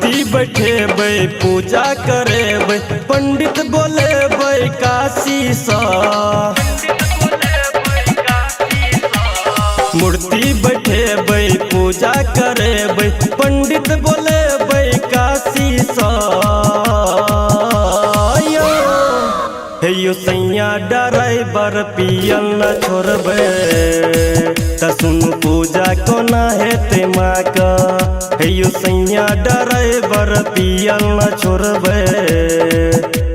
मूर्ति बैठेबै पूजा करेबै पंडित बोलेबै काशी सा। मूर्ति बैठेबै पूजा करेबै पंडित बोलेबै काशी सा। यो सैया ड्राइवर पियल न छोड़बै त सुन पूजा कोना हेतै माँ का। यो सैया ड्राइवर पियल न छोड़बै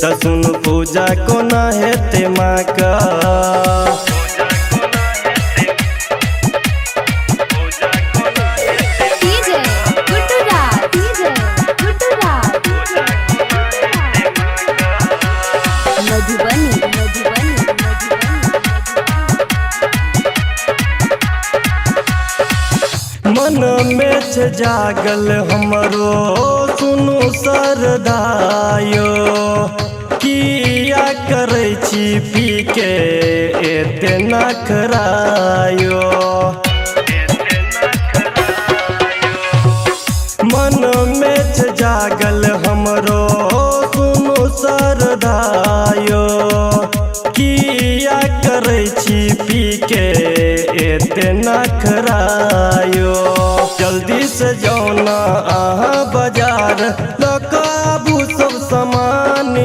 त सुन पूजा कोना हेतै माँ का। मन में छ जागल हमरो सुनु सरदायो। किया करै छी पी के एते नखरायो। मन में छ जागल हमरो सुनु सरदायो। किया करै छी पी के एते नखरायो। जल्दी से जाओ ना अहाँ बाजार लकाबू सब सामान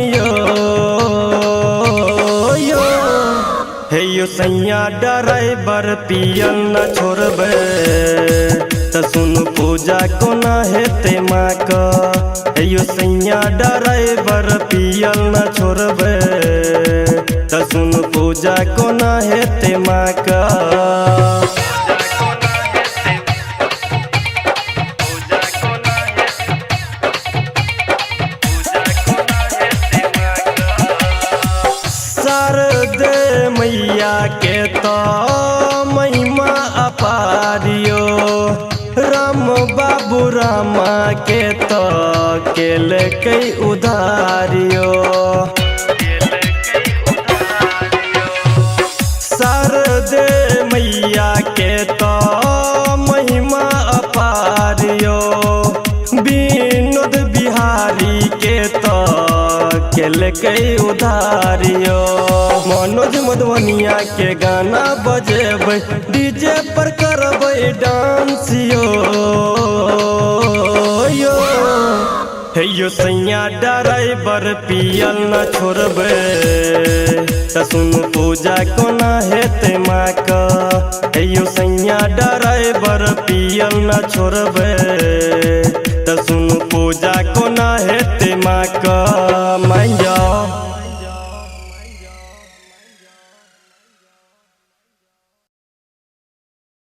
यो सैया ड्राइवर पियल न छोड़बै त सुन पूजा कोना हेतै माँ का। यो सैया ड्राइवर पियल न छोड़बै त सुन पूजा कोना हेतै माँ का। शारदे मैया के तो महिमा अपारियो। राम बाबू रामा के तो केलकै उधारियो। शारदे मैया के तो महिमा अपारियो। विनोद बिहारी के तो केलकै उधारियो। मनोज मधुबनिया के गाना बजेबै डीजे पर करबै डांस यो सैया ड्राइवर पियल न छोड़बै त सुन पूजा कोना हेतै माँ का। यो सैया ड्राइवर पियल न छोड़बै त सुन पूजा कोना हेतै माँ का।